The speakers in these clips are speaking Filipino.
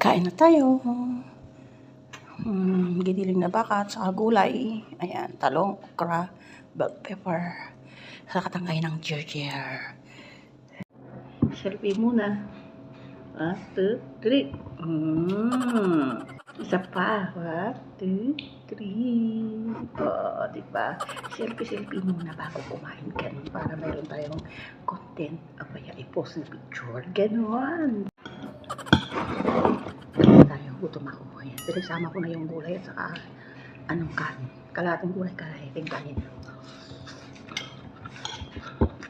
Kain na tayo. Giniling na baka at saka gulay. Ayan, talong, okra, bell pepper. Sa katangkay ng ginger. Selfie muna. 1, 2, 3. Isa pa. 1, 2, 3. Oh, diba? Selfie muna bago kumain. Ganun, para mayroon tayong content. Abaya, i-post na picture. Ganun. Tayo, gutom ako. Ayan, pinagsama ko na yung gulay at saka anong kanin. Kalating gulay, kalating kanin.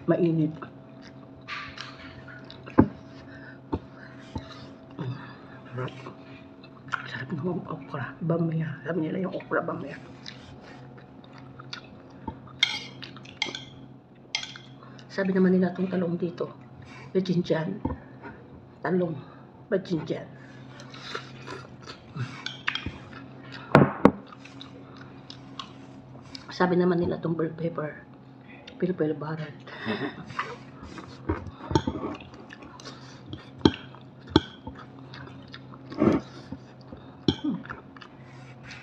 Mainit. Sarap ng okra. Bamya. Alam nila yung okra, bamya. Sabi naman nila itong talong dito, bajinjan. Talong, bajinjan. Sabi naman nila itong bell pepper, pilpil barat.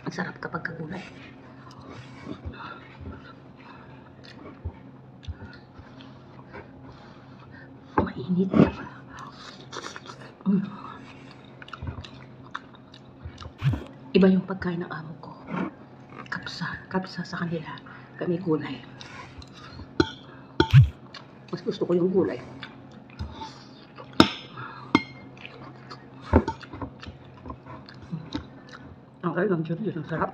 Ang sarap kapag kagulay. Mainit na pa. Iba yung pagkain ng amo ko. Kapsa sa kanila. Kami gulay. Mas gusto ko yung gulay. Ang kain ng ginger, ang sarap.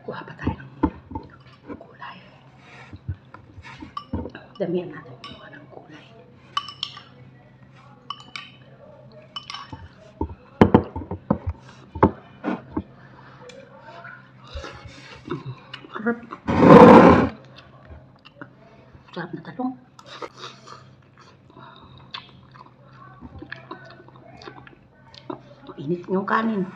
Kuha pa tayo ng gulay. Damihan natin kuha ng gulay. Sarap. Sarap na talong. Mainit yung kanin.